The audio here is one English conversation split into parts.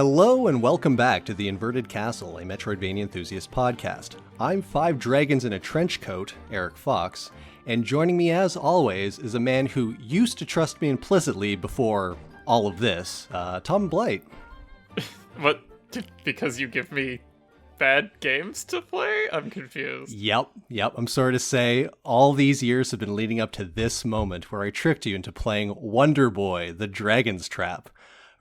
Hello and welcome back to The Inverted Castle, a Metroidvania enthusiast podcast. I'm Five Dragons in a Trench Coat, Eric Fox, and joining me as always is a man who used to trust me implicitly before all of this, Tom Blight. What? Because you give me bad games to play? I'm confused. Yep. I'm sorry to say, all these years have been leading up to this moment where I tricked you into playing Wonderboy, the Dragon's Trap.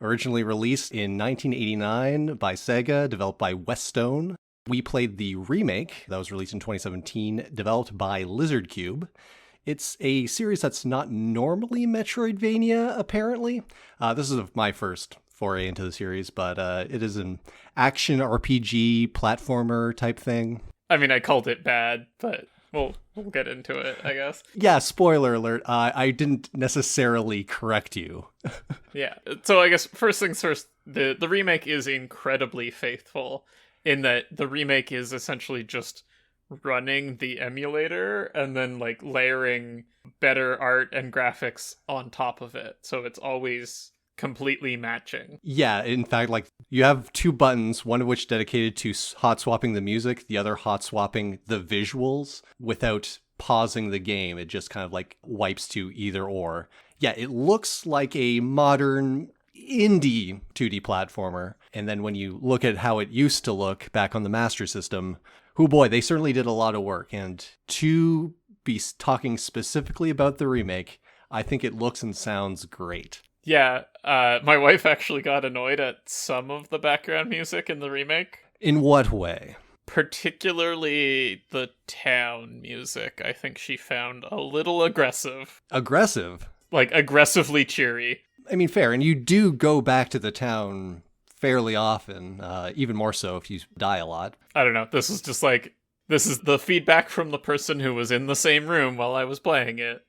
Originally released in 1989 by Sega, developed by Westone. We played the remake that was released in 2017, developed by Lizardcube. It's a series that's not normally Metroidvania, apparently. This is my first foray into the series, but it is an action RPG platformer type thing. I mean, I called it bad, but we'll get into it, I guess. Yeah, spoiler alert. I didn't necessarily correct you. Yeah, so I guess first things first, the remake is incredibly faithful in that the remake is essentially just running the emulator and then like layering better art and graphics on top of it. So it's always completely matching. Yeah, in fact, like you have two buttons, one of which dedicated to hot swapping the music, the other hot swapping the visuals without pausing the game. It just kind of like wipes to either or. Yeah, it looks like a modern indie 2D platformer. And then when you look at how it used to look back on the Master System, oh boy, they certainly did a lot of work. And to be talking specifically about the remake, I think it looks and sounds great. Yeah, my wife actually got annoyed at some of the background music in the remake. In what way? Particularly the town music, I think she found a little aggressive. Aggressive? Like, aggressively cheery. I mean, fair, and you do go back to the town fairly often, even more so if you die a lot. I don't know, this is the feedback from the person who was in the same room while I was playing it.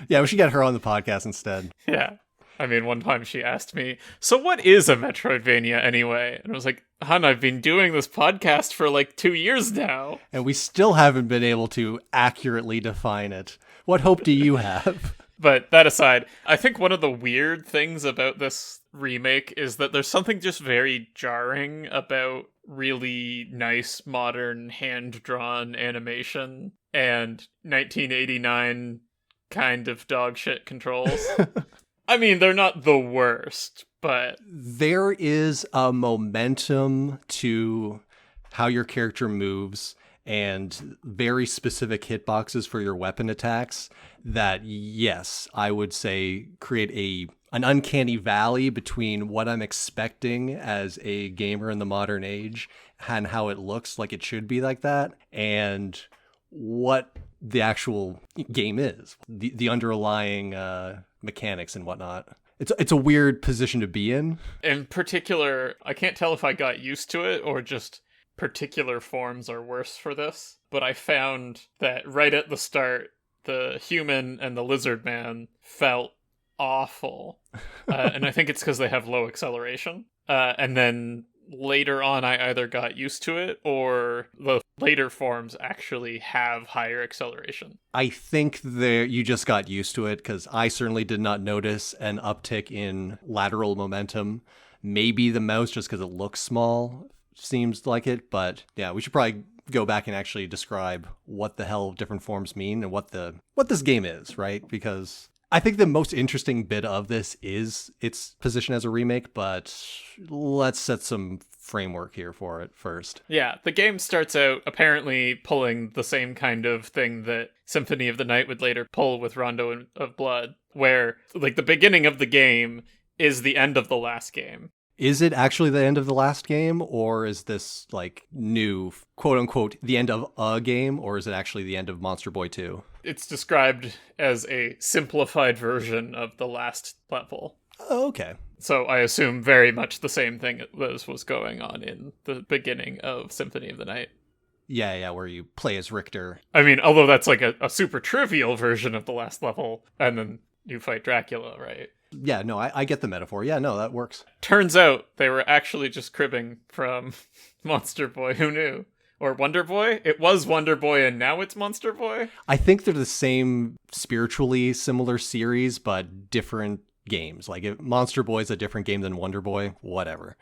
Yeah, we should get her on the podcast instead. Yeah. I mean, one time she asked me, so what is a Metroidvania anyway? And I was like, hon, I've been doing this podcast for like 2 years now. And we still haven't been able to accurately define it. What hope do you have? But that aside, I think one of the weird things about this remake is that there's something just very jarring about really nice, modern, hand-drawn animation and 1989 kind of dog shit controls. I mean, they're not the worst, but there is a momentum to how your character moves and very specific hitboxes for your weapon attacks that, yes, I would say create an uncanny valley between what I'm expecting as a gamer in the modern age and how it looks like it should be like that, and what the actual game is, the underlying mechanics and whatnot. It's a weird position to be in. In particular, I can't tell if I got used to it or just particular forms are worse for this, but I found that right at the start, the human and the lizard man felt awful. And I think it's because they have low acceleration. And then later on, I either got used to it or the later forms actually have higher acceleration. I think you just got used to it, because I certainly did not notice an uptick in lateral momentum. Maybe the mouse, just because it looks small, seems like it. But yeah, we should probably go back and actually describe what the hell different forms mean and what this game is, right? Because I think the most interesting bit of this is its position as a remake, but let's set some framework here for it first. Yeah, the game starts out apparently pulling the same kind of thing that Symphony of the Night would later pull with Rondo of Blood, where like the beginning of the game is the end of the last game. Is it actually the end of the last game, or is this like new, quote unquote, the end of a game, or is it actually the end of Monster Boy 2? It's described as a simplified version of the last level. Oh, okay. So I assume very much the same thing as was going on in the beginning of Symphony of the Night. Yeah, where you play as Richter. I mean, although that's like a super trivial version of the last level, and then you fight Dracula, right? Yeah, no, I get the metaphor. Yeah, no, that works. Turns out they were actually just cribbing from Monster Boy. Who knew? Or Wonderboy? It was Wonderboy and now it's Monster Boy? I think they're the same spiritually similar series, but different games. Like if Monster Boy is a different game than Wonderboy, whatever.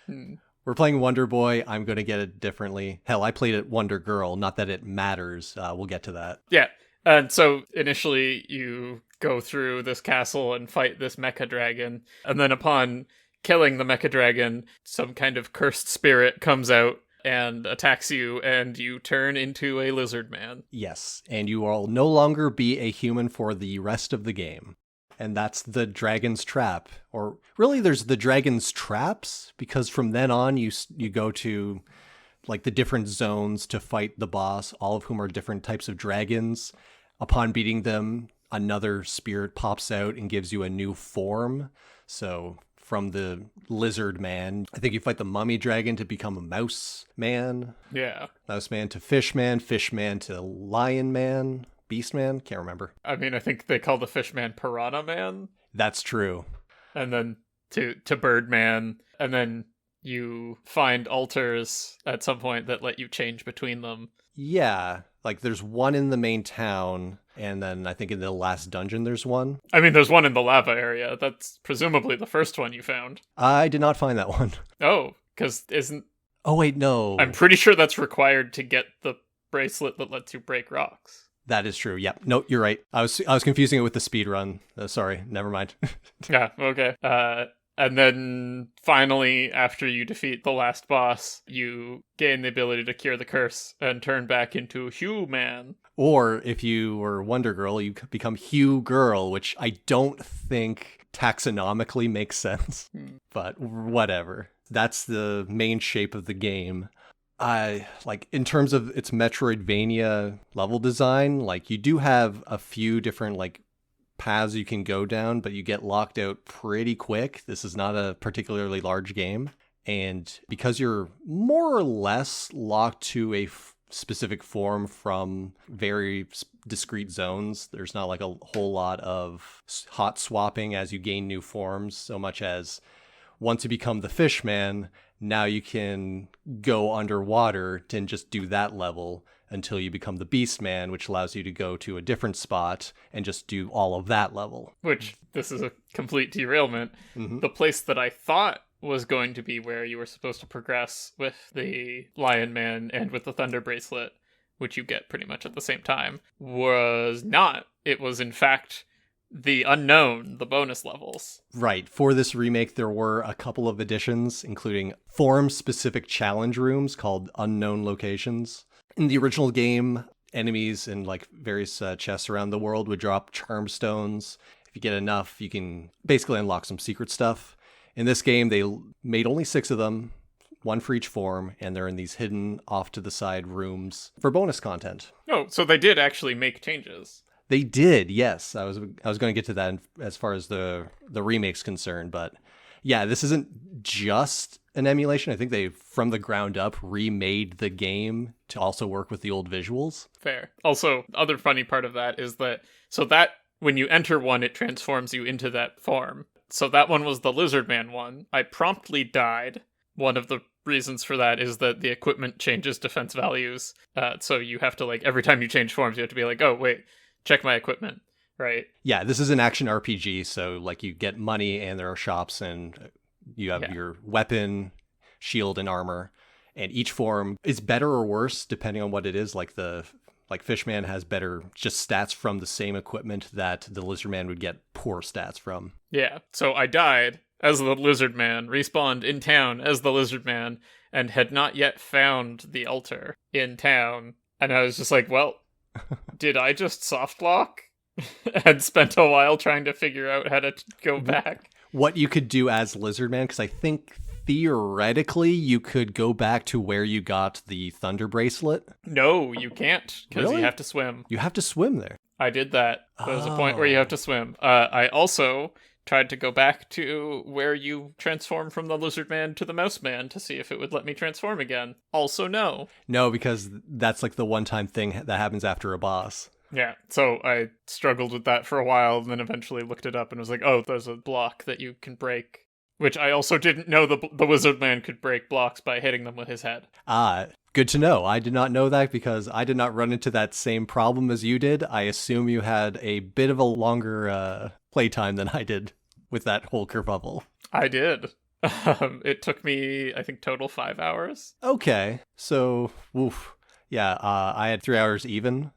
Hmm. We're playing Wonderboy. I'm going to get it differently. Hell, I played it Wondergirl. Not that it matters. We'll get to that. Yeah. And so initially you go through this castle and fight this mecha dragon. And then upon killing the mecha dragon, some kind of cursed spirit comes out and attacks you, and you turn into a lizard man. Yes, and you will no longer be a human for the rest of the game. And that's the Dragon's Trap. Or really, there's the Dragon's Traps, because from then on, you go to like the different zones to fight the boss, all of whom are different types of dragons. Upon beating them, another spirit pops out and gives you a new form. So from the lizard man, I think you fight the mummy dragon to become a mouse man. Yeah. Mouse man to fish man to lion man, beast man, can't remember. I mean, I think they call the fish man Piranha Man. That's true. And then to bird man. And then you find altars at some point that let you change between them. Yeah, like there's one in the main town, and then I think in the last dungeon there's one. I mean, there's one in the lava area. That's presumably the first one you found. I did not find that one. Oh, because isn't... Oh, wait, no. I'm pretty sure that's required to get the bracelet that lets you break rocks. That is true. Yep. No, you're right. I was confusing it with the speed run. Sorry, never mind. Yeah, okay. And then finally, after you defeat the last boss, you gain the ability to cure the curse and turn back into human. Or if you were Wonder Girl, you become Hugh Girl, which I don't think taxonomically makes sense. But whatever. That's the main shape of the game. Like in terms of its Metroidvania level design, like you do have a few different like paths you can go down, but you get locked out pretty quick. This is not a particularly large game. And because you're more or less locked to a specific form from very discrete zones, there's not like a whole lot of hot swapping as you gain new forms, so much as once you become the fish man, now you can go underwater and just do that level until you become the beast man, which allows you to go to a different spot and just do all of that level. Which, this is a complete derailment. Mm-hmm. The place that I thought was going to be where you were supposed to progress with the Lion Man and with the Thunder Bracelet, which you get pretty much at the same time, was not. It was, in fact, the unknown, the bonus levels. Right. For this remake, there were a couple of additions, including form-specific challenge rooms called Unknown Locations. In the original game, enemies in like various chests around the world would drop charm stones. If you get enough, you can basically unlock some secret stuff. In this game, they made only 6 of them, one for each form, and they're in these hidden off to the side rooms for bonus content. Oh, so they did actually make changes. They did, yes. I was going to get to that as far as the remake's concerned, but yeah, this isn't just an emulation. I think they, from the ground up, remade the game to also work with the old visuals. Fair. Also, other funny part of that is that, so that when you enter one, it transforms you into that form. So that one was the Lizard Man one. I promptly died. One of the reasons for that is that the equipment changes defense values. So you have to, like, every time you change forms, you have to be like, oh, wait, check my equipment, right? Yeah, this is an action RPG, so like you get money and there are shops and you have your weapon, shield, and armor. And each form is better or worse depending on what it is. Like Fishman has better just stats from the same equipment that the Lizardman would get poor stats from. Yeah, so I died as the Lizard Man, respawned in town as the Lizard Man, and had not yet found the altar in town. And I was just like, well, did I just soft lock? And spent a while trying to figure out how to go back. What you could do as Lizardman, because I think theoretically you could go back to where you got the Thunder Bracelet. No, you can't, because Really? you have to swim. You have to swim there. I did that. There's a point where you have to swim. I also tried to go back to where you transform from the Lizard Man to the Mouse Man to see if it would let me transform again. Also, no. No, because that's like the one-time thing that happens after a boss. Yeah, so I struggled with that for a while, and then eventually looked it up and was like, oh, there's a block that you can break. Which I also didn't know the Wizard Man could break blocks by hitting them with his head. Good to know. I did not know that because I did not run into that same problem as you did. I assume you had a bit of a longer playtime than I did. with that whole kerfuffle? I did. It took me, I think, total 5 hours. Okay, so, woof. Yeah, I had 3 hours even.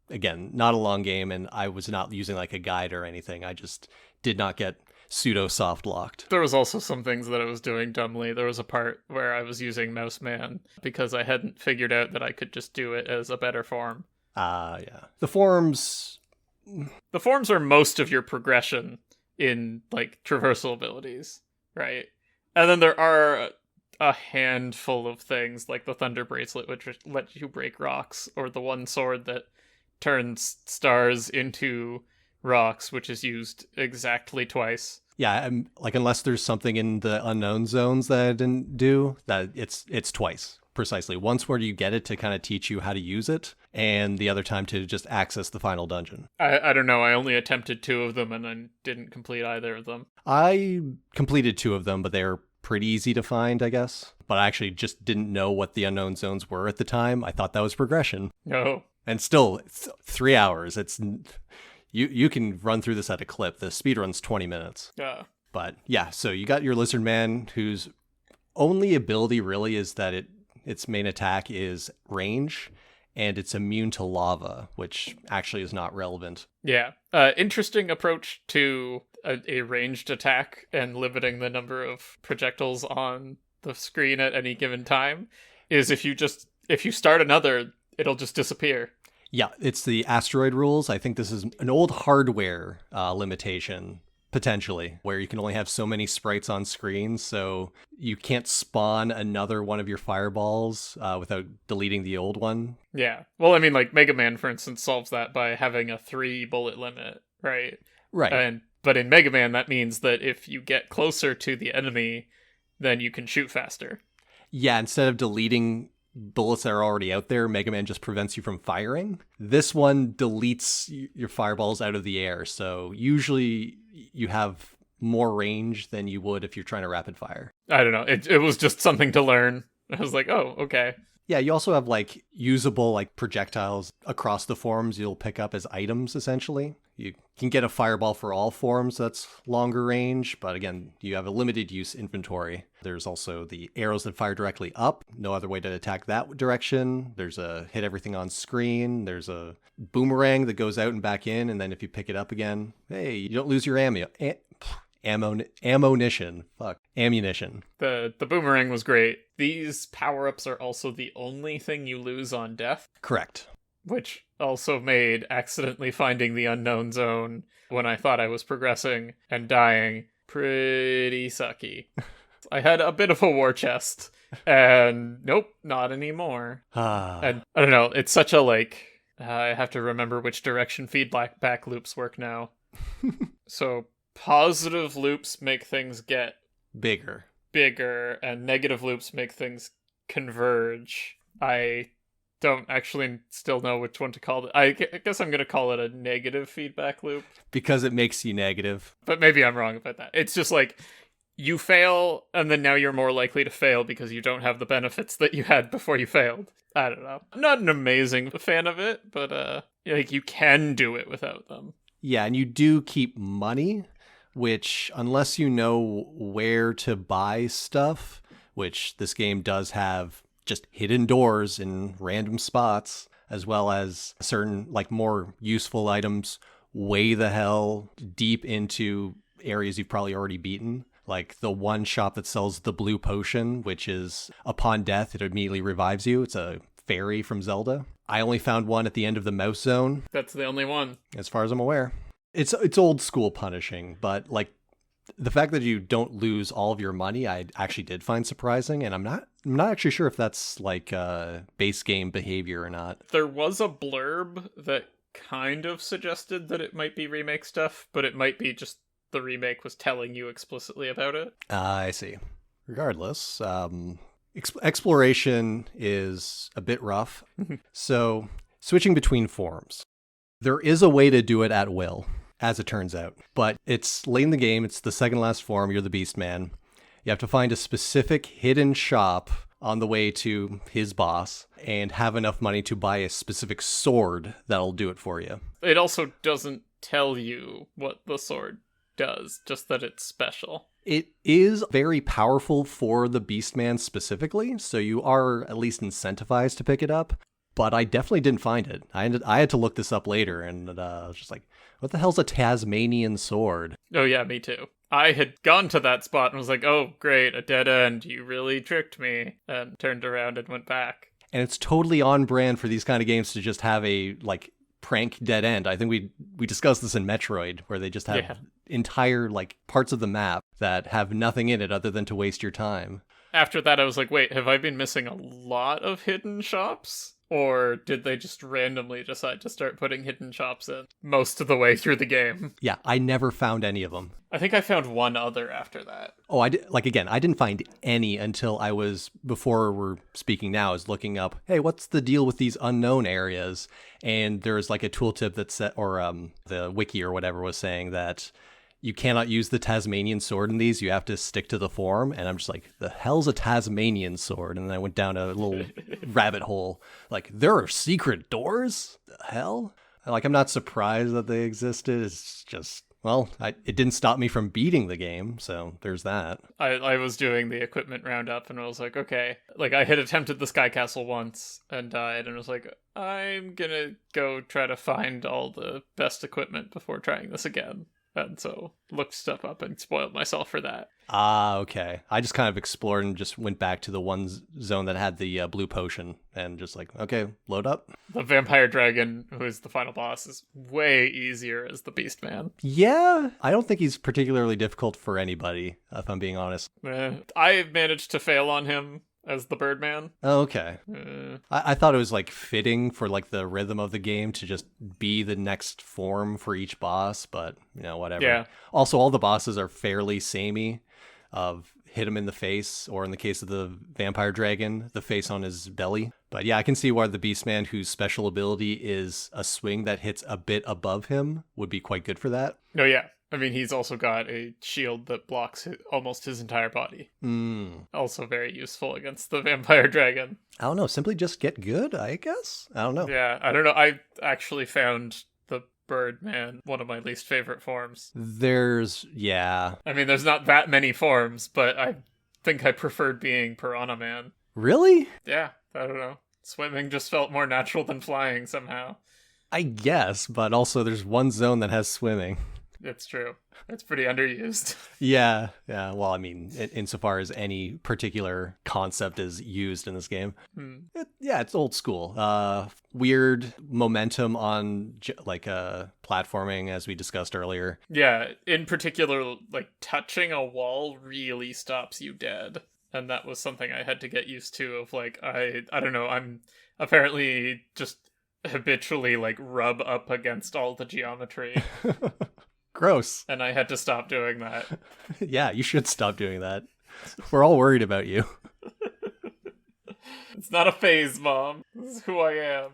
Again, not a long game, and I was not using like a guide or anything. I just did not get pseudo soft locked. There was also some things that I was doing dumbly. There was a part where I was using Mouse Man because I hadn't figured out that I could just do it as a better form. Yeah. The forms... The forms are most of your progression in, like, traversal abilities, right? And then there are a handful of things, like the Thunder Bracelet, which lets you break rocks, or the one sword that turns stars into rocks, which is used exactly twice. Yeah, like unless there's something in the unknown zones that I didn't do, that it's twice precisely. Once where you get it to kind of teach you how to use it, and the other time to just access the final dungeon. I don't know. I only attempted 2 of them, and I didn't complete either of them. I completed 2 of them, but they're pretty easy to find, I guess. But I actually just didn't know what the unknown zones were at the time. I thought that was progression. No. And still, 3 hours. It's you can run through this at a clip. The speedrun's 20 minutes. Yeah. But yeah, so you got your lizard man, whose only ability really is that its main attack is range, and it's immune to lava, which actually is not relevant. Yeah. Interesting approach to a ranged attack and limiting the number of projectiles on the screen at any given time is if you start another, it'll just disappear. Yeah, it's the asteroid rules. I think this is an old hardware limitation, potentially, where you can only have so many sprites on screen, so you can't spawn another one of your fireballs without deleting the old one. Yeah. Well, I mean, like, Mega Man, for instance, solves that by having a 3 bullet limit, right? Right. But in Mega Man, that means that if you get closer to the enemy, then you can shoot faster. Yeah, instead of deleting bullets that are already out there, Mega Man just prevents you from firing. This one deletes your fireballs out of the air, so usually you have more range than you would if you're trying to rapid fire. I don't know. It was just something to learn. I was like, oh, okay. Yeah, you also have like usable like projectiles across the forms you'll pick up as items, essentially. You can get a fireball for all forms that's longer range, but again, you have a limited use inventory. There's also the arrows that fire directly up. No other way to attack that direction. There's a hit everything on screen. There's a boomerang that goes out and back in, and then if you pick it up again, hey, you don't lose your ammunition. Ammunition. The boomerang was great. These power-ups are also the only thing you lose on death. Correct. Which also made accidentally finding the unknown zone when I thought I was progressing and dying pretty sucky. I had a bit of a war chest, and nope, not anymore. And I don't know, it's such a I have to remember which direction feedback loops work now. So positive loops make things get bigger, and negative loops make things converge. I don't actually still know which one to call it. I guess I'm going to call it a negative feedback loop. Because it makes you negative. But maybe I'm wrong about that. It's just like, you fail, and then now you're more likely to fail because you don't have the benefits that you had before you failed. I don't know. I'm not an amazing fan of it, but you can do it without them. Yeah, and you do keep money, which, unless you know where to buy stuff, which this game does have just hidden doors in random spots, as well as certain more useful items way the hell deep into areas you've probably already beaten. Like the one shop that sells the blue potion, which is upon death, it immediately revives you. It's a fairy from Zelda. I only found one at the end of the mouse zone. That's the only one. As far as I'm aware. It's old school punishing, but the fact that you don't lose all of your money, I actually did find surprising, and I'm not actually sure if that's base game behavior or not. There was a blurb that kind of suggested that it might be remake stuff, but it might be just the remake was telling you explicitly about it. I see. Regardless, exploration is a bit rough. So, switching between forms. There is a way to do it at will, as it turns out. But it's late in the game, it's the second last form, you're the Beast Man. You have to find a specific hidden shop on the way to his boss and have enough money to buy a specific sword that'll do it for you. It also doesn't tell you what the sword does, just that it's special. It is very powerful for the Beastman specifically, so you are at least incentivized to pick it up. But I definitely didn't find it. I had to look this up later, and I was just like, what the hell's a Tasmanian sword? Oh yeah, me too. I had gone to that spot and was like, oh great, a dead end, you really tricked me, and turned around and went back. And it's totally on brand for these kind of games to just have a, like, prank dead end. I think we discussed this in Metroid, where they just have entire, like, parts of the map that have nothing in it other than to waste your time. After that, I was like, wait, have I been missing a lot of hidden shops? Or did they just randomly decide to start putting hidden shops in most of the way through the game? Yeah, I never found any of them. I think I found one other after that. Oh, I didn't find any until before we're speaking now, I was looking up, hey, what's the deal with these unknown areas? And there's like a tooltip that said, or the wiki or whatever was saying that you cannot use the Tasmanian sword in these. You have to stick to the form. And I'm just like, the hell's a Tasmanian sword? And then I went down a little rabbit hole. Like, there are secret doors? The hell? Like, I'm not surprised that they existed. It's just, well, it didn't stop me from beating the game. So there's that. I was doing the equipment roundup and I was like, okay. Like, I had attempted the Sky Castle once and died. And I was like, I'm gonna go try to find all the best equipment before trying this again. And so looked stuff up and spoiled myself for that. Ah, okay. I just kind of explored and just went back to the one zone that had the blue potion and just like, okay, load up. The vampire dragon, who is the final boss, is way easier as the Beastman. Yeah, I don't think he's particularly difficult for anybody, if I'm being honest. I managed to fail on him as the Birdman. Oh, okay. I thought it was like fitting for like the rhythm of the game to just be the next form for each boss, but you know, whatever. Yeah. Also, all the bosses are fairly samey. Of hit him in the face, or in the case of the vampire dragon, the face on his belly. But yeah, I can see why the Beastman, whose special ability is a swing that hits a bit above him, would be quite good for that. No, yeah. I mean, he's also got a shield that blocks almost his entire body. Also very useful against the vampire dragon. I don't know, simply just get good, I guess? I don't know. Yeah, I don't know. I actually found the Birdman one of my least favorite forms. Yeah. I mean, there's not that many forms, but I think I preferred being Piranha Man. Really? Yeah, I don't know. Swimming just felt more natural than flying somehow. I guess, but also there's one zone that has swimming. It's true. It's pretty underused. Yeah. Well, I mean, insofar as any particular concept is used in this game. It's old school. Weird momentum on platforming, as we discussed earlier. Yeah, in particular, like touching a wall really stops you dead. And that was something I had to get used to of like, I don't know, I'm apparently just habitually like rub up against all the geometry. Gross. And I had to stop doing that. Yeah, you should stop doing that. We're all worried about you. It's not a phase, Mom. This is who I am.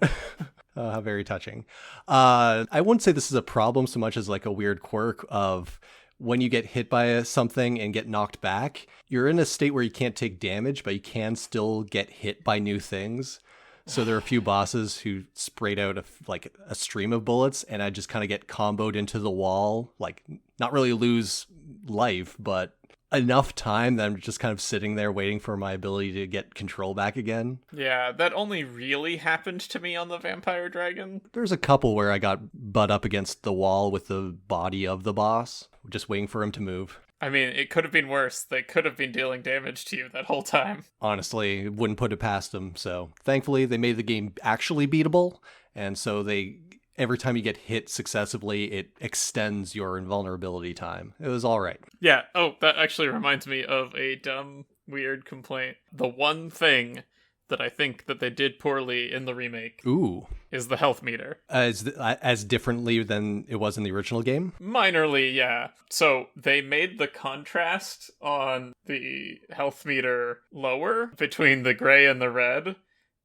How very touching. I wouldn't say this is a problem so much as like a weird quirk of when you get hit by something and get knocked back, you're in a state where you can't take damage, but you can still get hit by new things. So there are a few bosses who sprayed out a stream of bullets, and I just kind of get comboed into the wall, like not really lose life, but enough time that I'm just kind of sitting there waiting for my ability to get control back again. Yeah, that only really happened to me on the Vampire Dragon. There's a couple where I got butt up against the wall with the body of the boss, just waiting for him to move. I mean, it could have been worse. They could have been dealing damage to you that whole time. Honestly, wouldn't put it past them. So thankfully, they made the game actually beatable. And so every time you get hit successively, it extends your invulnerability time. It was all right. Yeah. Oh, that actually reminds me of a dumb, weird complaint. The one thing that I think that they did poorly in the remake is the health meter. As differently than it was in the original game? Minorly, yeah. So they made the contrast on the health meter lower between the gray and the red.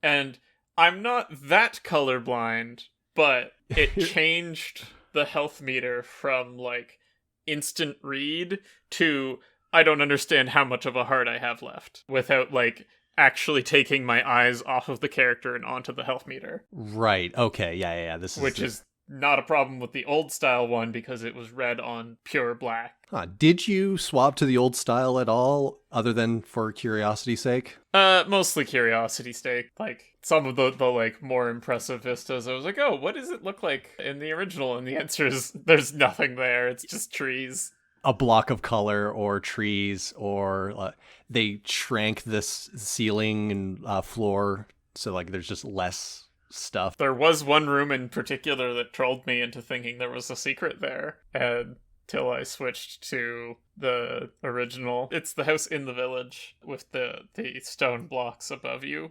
And I'm not that colorblind, but it changed the health meter from like instant read to I don't understand how much of a heart I have left without like actually taking my eyes off of the character and onto the health meter. Right. Okay. Yeah. This is which is not a problem with the old style one because it was red on pure black. Did you swap to the old style at all, other than for curiosity's sake? Mostly curiosity's sake. Like, some of the like more impressive vistas, I was like, oh, what does it look like in the original? And the answer is there's nothing there. It's just trees. A block of color or trees, or they shrank this ceiling and floor, so like there's just less stuff. There was one room in particular that trolled me into thinking there was a secret there, until I switched to the original. It's the house in the village with the stone blocks above you.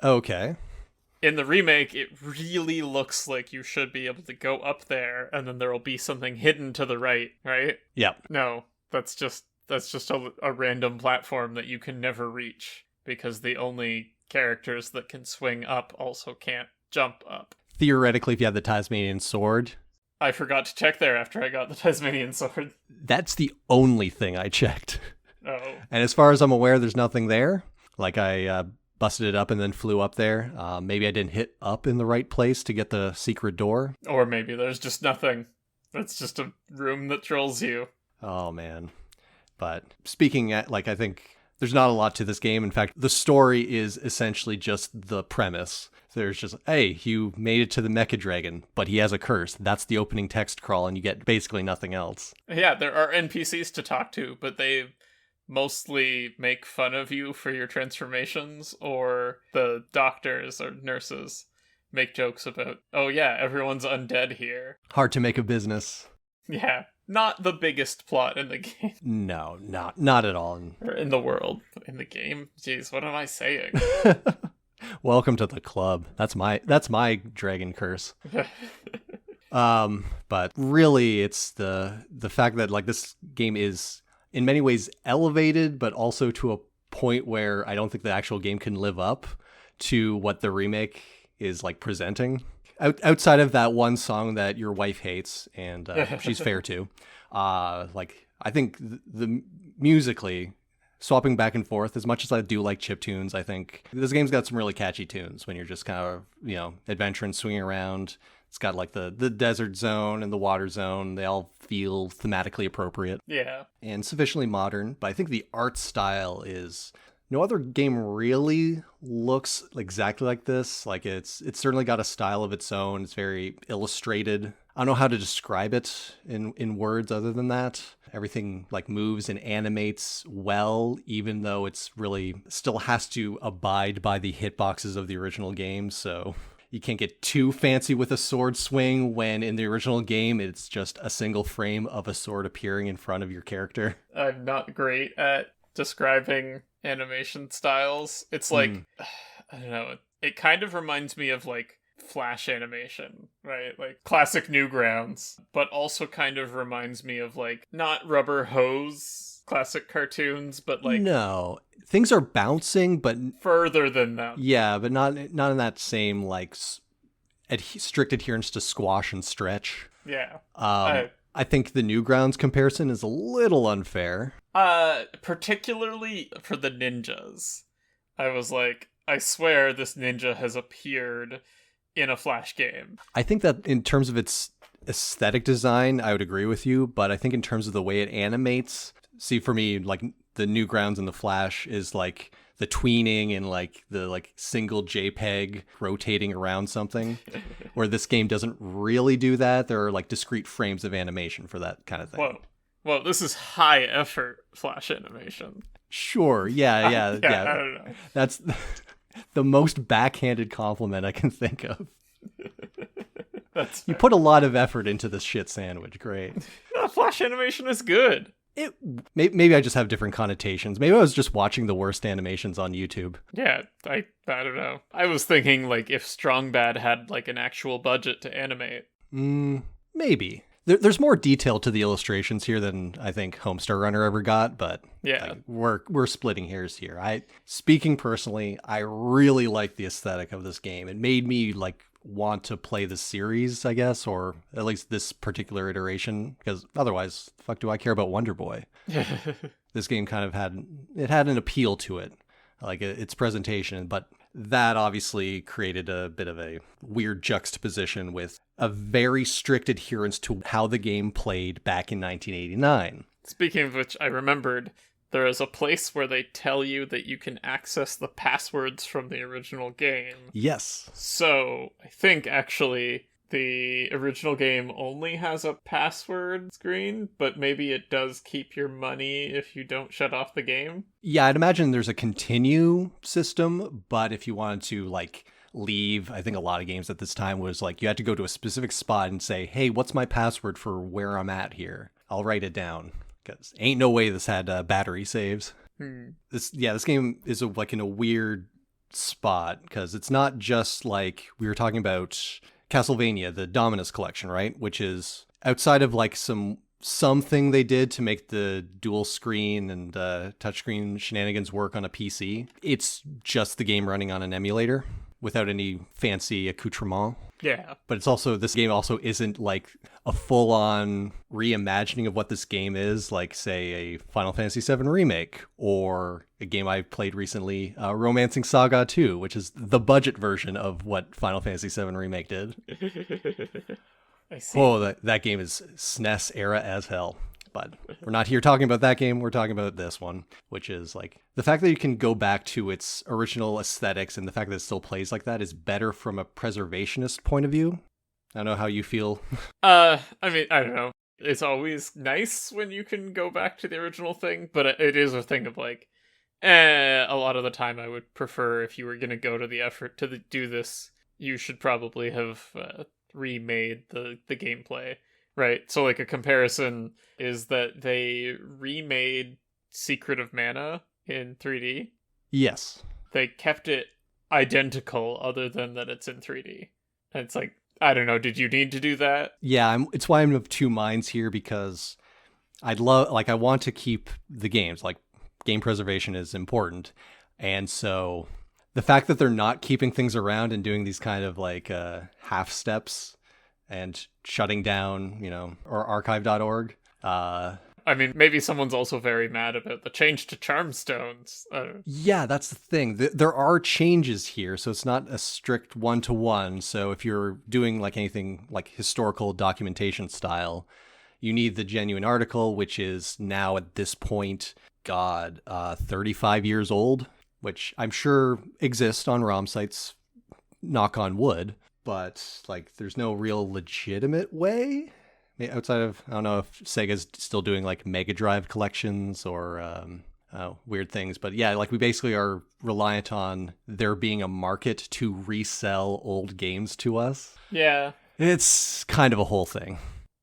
Okay. In the remake, it really looks like you should be able to go up there, and then there will be something hidden to the right, right? Yep. No, that's just a random platform that you can never reach, because the only characters that can swing up also can't jump up. Theoretically, if you have the Tasmanian sword. I forgot to check there after I got the Tasmanian sword. That's the only thing I checked. Oh. And as far as I'm aware, there's nothing there. Like, I busted it up and then flew up there. Maybe I didn't hit up in the right place to get the secret door. Or maybe there's just nothing. It's just a room that trolls you. Oh, man. But speaking at, I think there's not a lot to this game. In fact, the story is essentially just the premise. There's just, hey, you made it to the Mecha Dragon, but he has a curse. That's the opening text crawl, and you get basically nothing else. Yeah, there are NPCs to talk to, but they mostly make fun of you for your transformations, or the doctors or nurses make jokes about, oh yeah, everyone's undead here. Hard to make a business. Yeah, not the biggest plot in the game. No, not at all. Or in the world. In the game? Jeez, what am I saying? Welcome to the club. That's my dragon curse. But really, it's the fact that this game is in many ways elevated, but also to a point where I don't think the actual game can live up to what the remake is presenting. Outside of that one song that your wife hates, and she's fair too. I think the musically, swapping back and forth, as much as I do like chiptunes, I think this game's got some really catchy tunes when you're just kind of, adventuring, swinging around. It's got the desert zone and the water zone. They all feel thematically appropriate. Yeah. And sufficiently modern. But I think the art style is... No other game really looks exactly like this. It's certainly got a style of its own. It's very illustrated. I don't know how to describe it in words other than that. Everything moves and animates well, even though it's really still has to abide by the hitboxes of the original game. So you can't get too fancy with a sword swing when in the original game it's just a single frame of a sword appearing in front of your character. I'm not great at describing animation styles. It's I don't know, it kind of reminds me of Flash animation, right? Classic Newgrounds, but also kind of reminds me of not Rubber Hose classic cartoons, but no, things are bouncing, but further than them. Yeah, but not in that same strict adherence to squash and stretch. Yeah. I think the Newgrounds comparison is a little unfair. Particularly for the ninjas. I was I swear this ninja has appeared in a Flash game. I think that in terms of its aesthetic design, I would agree with you, but I think in terms of the way it animates, see, for me, the Newgrounds and the Flash is the tweening and the single JPEG rotating around something, where this game doesn't really do that. There are discrete frames of animation for that kind of thing. Whoa, this is high effort Flash animation. Sure, yeah. I don't know. That's the most backhanded compliment I can think of. That's you put a lot of effort into this shit sandwich. Great. Flash animation is good. Maybe I just have different connotations. Maybe I was just watching the worst animations on YouTube. Yeah, I don't know. I was thinking if Strong Bad had an actual budget to animate. Maybe. There's more detail to the illustrations here than I think Homestar Runner ever got, but yeah, we're splitting hairs here. Speaking personally, I really like the aesthetic of this game. It made me want to play the series, I guess, or at least this particular iteration, because otherwise, the fuck do I care about Wonderboy? This game kind of had an appeal to it. like its presentation. But that obviously created a bit of a weird juxtaposition with a very strict adherence to how the game played back in 1989. Speaking of which, I remembered there is a place where they tell you that you can access the passwords from the original game. Yes. So, I think actually the original game only has a password screen, but maybe it does keep your money if you don't shut off the game. Yeah, I'd imagine there's a continue system, but if you wanted to, like, leave, I think a lot of games at this time was like you had to go to a specific spot and say, hey, what's my password for where I'm at here? I'll write it down. Because ain't no way this had battery saves. This game is like in a weird spot because it's not just like we were talking about Castlevania, the Dominus collection, right? Which is outside of like something they did to make the dual screen and touchscreen shenanigans work on a PC. It's just the game running on an emulator without any fancy accoutrement. Yeah. But it's also, this game also isn't like a full-on reimagining of what this game is, like, say, a Final Fantasy VII Remake, or a game I played recently, Romancing Saga 2, which is the budget version of what Final Fantasy VII Remake did. I see. Oh, that game is SNES era as hell. But we're not here talking about that game. We're talking about this one, which is like the fact that you can go back to its original aesthetics and the fact that it still plays like that is better from a preservationist point of view. I don't know how you feel. I mean, I don't know. It's always nice when you can go back to the original thing, but it is a thing of like, a lot of the time I would prefer if you were going to go to the effort to do this, you should probably have remade the gameplay. Right, so like a comparison is that they remade Secret of Mana in 3D. Yes. They kept it identical other than that it's in 3D. And it's like, I don't know, did you need to do that? Yeah, it's why I'm of two minds here, because I want to keep the games. Like, game preservation is important. And so the fact that they're not keeping things around and doing these kind of like half steps and shutting down, or archive.org. I mean, maybe someone's also very mad about the change to charm stones. Yeah, that's the thing. There are changes here, so it's not a strict one-to-one. So if you're doing like anything like historical documentation style, you need the genuine article, which is now at this point, 35 years old, which I'm sure exists on ROM sites, knock on wood. But like, there's no real legitimate way outside of, I don't know if Sega's still doing like Mega Drive collections or weird things. But yeah, like we basically are reliant on there being a market to resell old games to us. Yeah. It's kind of a whole thing.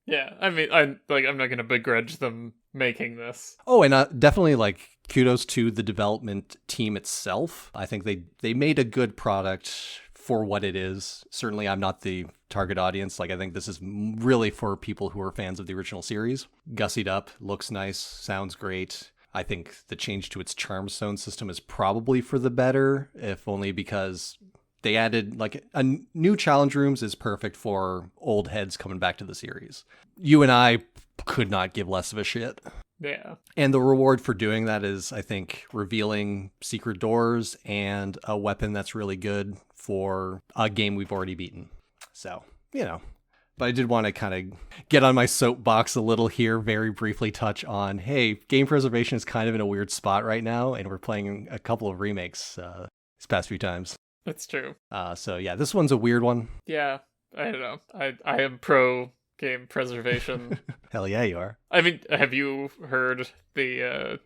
Yeah. I mean, I'm not going to begrudge them making this. Oh, and definitely like kudos to the development team itself. I think they made a good product for what it is. Certainly I'm not the target audience. Like, I think this is really for people who are fans of the original series. Gussied up, looks nice, sounds great. I think the change to its charm stone system is probably for the better, if only because they added like a new challenge rooms is perfect for old heads coming back to the series. You and I could not give less of a shit. Yeah. And the reward for doing that is, I think, revealing secret doors and a weapon that's really good for a game we've already beaten. So, But I did want to kind of get on my soapbox a little here, very briefly touch on, hey, game preservation is kind of in a weird spot right now, and we're playing a couple of remakes these past few times. That's true. So yeah, this one's a weird one. Yeah, I don't know. I am pro game preservation. Hell yeah, you are. I mean, have you heard the,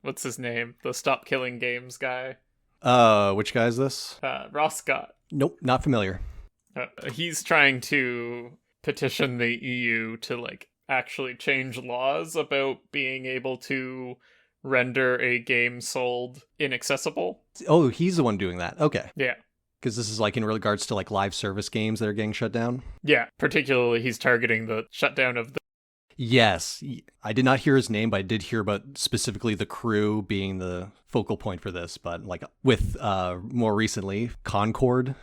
what's his name? The Stop Killing Games guy? Which guy is this? Ross Scott. Nope, not familiar. He's trying to petition the EU to, like, actually change laws about being able to render a game sold inaccessible. Oh, he's the one doing that. Okay. Yeah. Because this is like in regards to like live service games that are getting shut down? Yeah, particularly he's targeting the shutdown of the... Yes. I did not hear his name, but I did hear about specifically the crew being the focal point for this. But like with more recently, Concord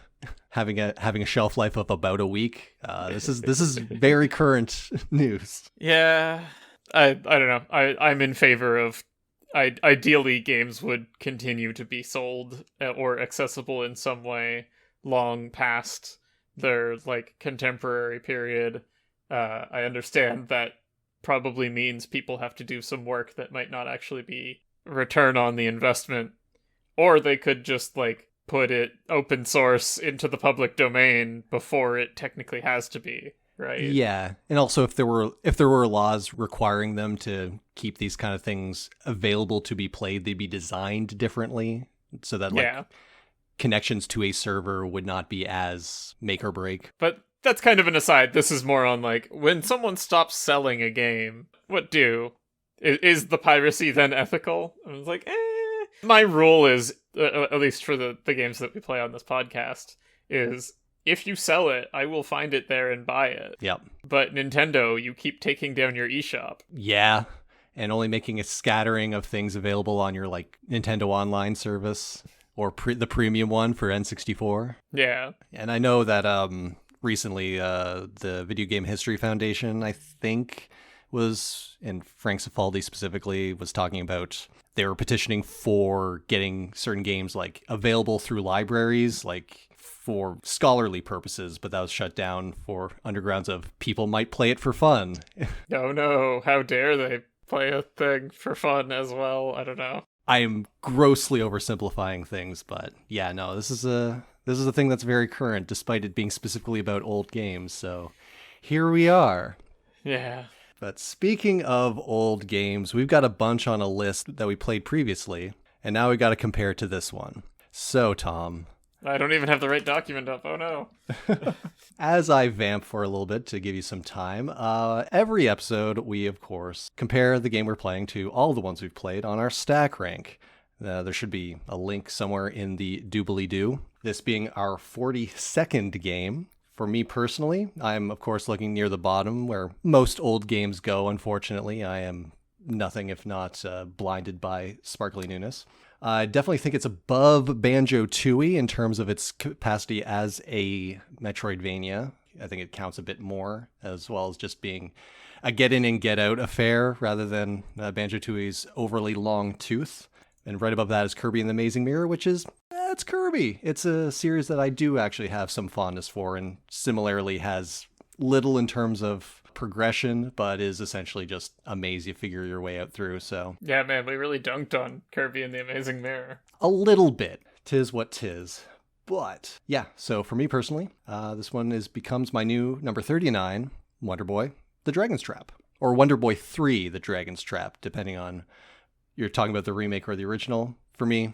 having a shelf life of about a week. This is very current news. Yeah. I don't know. I'm in favor of ideally games would continue to be sold or accessible in some way long past their like contemporary period. I understand that probably means people have to do some work that might not actually be return on the investment, or they could just like put it open source into the public domain before it technically has to be, right? Yeah, and also if there were laws requiring them to keep these kind of things available to be played, they'd be designed differently so that like connections to a server would not be as make or break. But that's kind of an aside. This is more on like when someone stops selling a game, what do? Is the piracy then ethical? I was like, My rule is, at least for the games that we play on this podcast, is if you sell it, I will find it there and buy it. Yep. But Nintendo, you keep taking down your eShop. Yeah, and only making a scattering of things available on your like Nintendo Online service or the premium one for N64. Yeah. And I know that recently the Video Game History Foundation, I think, was, and Frank Cifaldi specifically, was talking about they were petitioning for getting certain games like available through libraries, like for scholarly purposes, but that was shut down for undergrounds of people might play it for fun. No, how dare they play a thing for fun as well? I don't know. I am grossly oversimplifying things, but yeah, no, this is a thing that's very current, despite it being specifically about old games. So here we are. Yeah. But speaking of old games, we've got a bunch on a list that we played previously, and now we got to compare it to this one. So, Tom. I don't even have the right document up. Oh, no. As I vamp for a little bit to give you some time, every episode we, of course, compare the game we're playing to all the ones we've played on our stack rank. There should be a link somewhere in the doobly-doo. This being our 42nd game. For me personally, I'm, of course, looking near the bottom where most old games go, unfortunately. I am nothing if not blinded by sparkly newness. I definitely think it's above Banjo-Tooie in terms of its capacity as a Metroidvania. I think it counts a bit more, as well as just being a get-in and get-out affair rather than Banjo-Tooie's overly long tooth. And right above that is Kirby and the Amazing Mirror, which is, it's Kirby. It's a series that I do actually have some fondness for, and similarly has little in terms of progression, but is essentially just a maze you figure your way out through. So yeah, man, we really dunked on Kirby and the Amazing Mirror. A little bit. 'Tis what 'tis. But yeah, so for me personally, this one becomes my new number 39, Wonderboy, The Dragon's Trap. Or Wonderboy 3, The Dragon's Trap, depending on you're talking about the remake or the original. For me,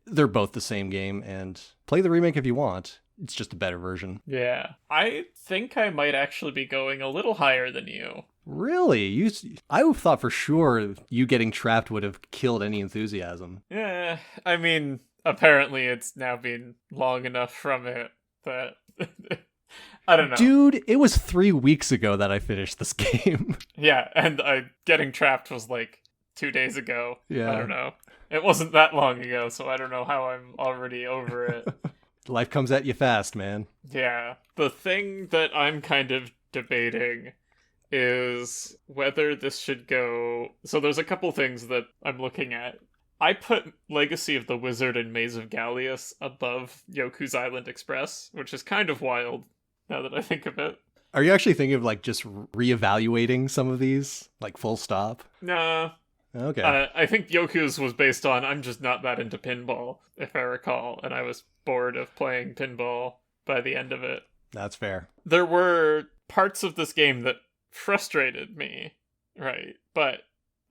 they're both the same game, and play the remake if you want. It's just a better version. Yeah. I think I might actually be going a little higher than you. Really? I thought for sure you getting trapped would have killed any enthusiasm. Yeah, I mean, apparently it's now been long enough from it that... I don't know. Dude, it was 3 weeks ago that I finished this game. Yeah, and getting trapped was like 2 days ago. Yeah. I don't know. It wasn't that long ago, so I don't know how I'm already over it. Life comes at you fast, man. Yeah. The thing that I'm kind of debating is whether this should go... So there's a couple things that I'm looking at. I put Legacy of the Wizard and Maze of Gallius above Yoku's Island Express, which is kind of wild now that I think of it. Are you actually thinking of like just reevaluating some of these? Like full stop? Nah. Okay. I think Yoku's was based on I'm just not that into pinball, if I recall, and I was bored of playing pinball by the end of it. That's fair. There were parts of this game that frustrated me, right? But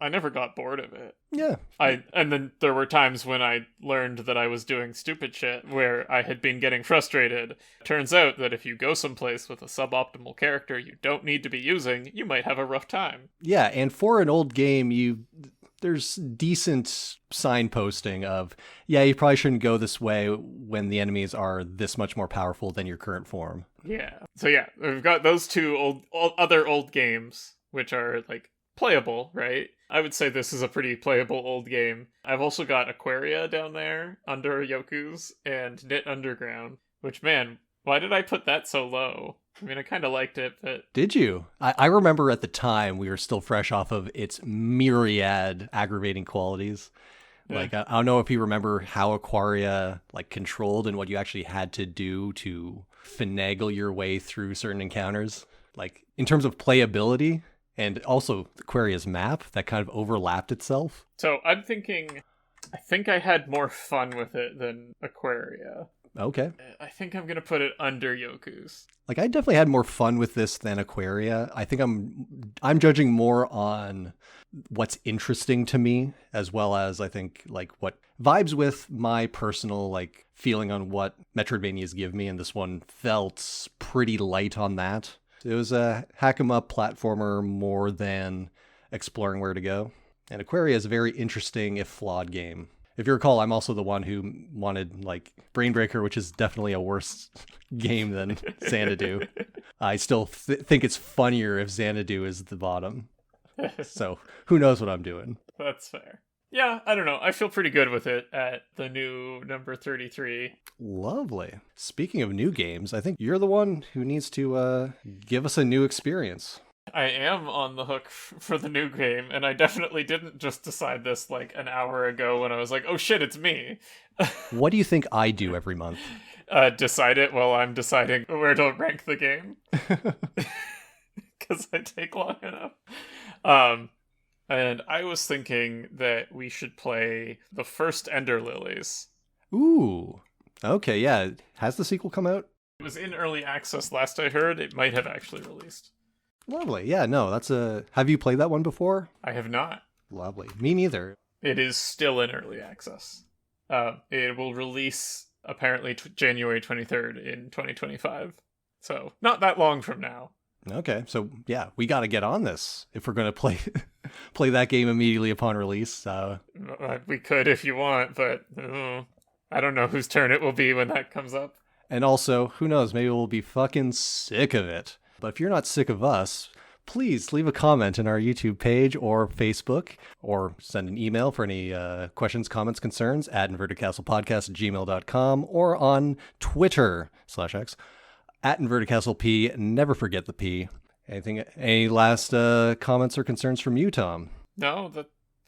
I never got bored of it. Yeah. And then there were times when I learned that I was doing stupid shit where I had been getting frustrated. Turns out that if you go someplace with a suboptimal character you don't need to be using, you might have a rough time. Yeah, and for an old game, there's decent signposting of, yeah, you probably shouldn't go this way when the enemies are this much more powerful than your current form. Yeah. So yeah, we've got those two other old games, which are like playable, right? I would say this is a pretty playable old game. I've also got Aquaria down there under Yoku's and Knit Underground, which, man, why did I put that so low? I mean, I kind of liked it, but... Did you? I remember at the time we were still fresh off of its myriad aggravating qualities. Yeah. Like, I don't know if you remember how Aquaria, like, controlled and what you actually had to do to finagle your way through certain encounters. Like, in terms of playability and also Aquaria's map that kind of overlapped itself. So I'm thinking, I think I had more fun with it than Aquaria. Okay. I think I'm going to put it under Yoku's. Like, I definitely had more fun with this than Aquaria. I think I'm judging more on what's interesting to me, as well as I think like what vibes with my personal like feeling on what Metroidvanias give me, and this one felt pretty light on that. It was a hack 'em up platformer more than exploring where to go. And Aquaria is a very interesting if flawed game. If you recall, I'm also the one who wanted like Brainbreaker, which is definitely a worse game than Xanadu. I still think it's funnier if Xanadu is the bottom. So who knows what I'm doing? That's fair. Yeah, I don't know. I feel pretty good with it at the new number 33. Lovely. Speaking of new games, I think you're the one who needs to give us a new experience. I am on the hook for the new game, and I definitely didn't just decide this like an hour ago when I was like, oh shit, it's me. What do you think I do every month? Decide it while I'm deciding where to rank the game. Because I take long enough. And I was thinking that we should play the first Ender Lilies. Ooh. Okay, yeah. Has the sequel come out? It was in early access last I heard. It might have actually released. Lovely. Yeah, no, that's a... Have you played that one before? I have not. Lovely. Me neither. It is still in early access. It will release apparently January 23rd in 2025. So not that long from now. Okay, so yeah, we got to get on this if we're going to play play that game immediately upon release. We could if you want, but I don't know whose turn it will be when that comes up. And also, who knows, maybe we'll be fucking sick of it. But if you're not sick of us, please leave a comment in our YouTube page or Facebook, or send an email for any questions, comments, concerns at invertedcastlepodcast@gmail.com, or on Twitter/X at InvertedCastleP. Never forget the P. Any last comments or concerns from you, Tom? No,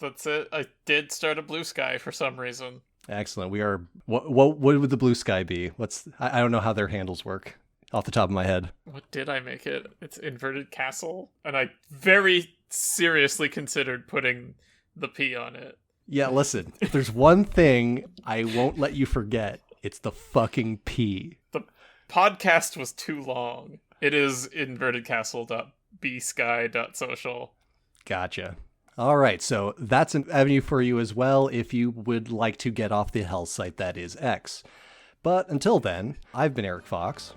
that's it. I did start a Blue Sky for some reason. Excellent. We are. What would the Blue Sky be? I don't know how their handles work off the top of my head. What did I make it? It's Inverted Castle, and I very seriously considered putting the P on it. Yeah, listen. If there's one thing I won't let you forget, it's the fucking P. The podcast was too long. It is invertedcastle.bsky.social. Gotcha. All right, so that's an avenue for you as well if you would like to get off the hell site that is X. But until then, I've been Eric Fox.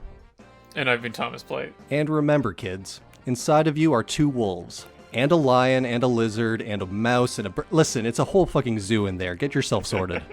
And I've been Thomas Plate. And remember, kids, inside of you are 2 wolves, and a lion, and a lizard, and a mouse, and a... Listen, it's a whole fucking zoo in there. Get yourself sorted.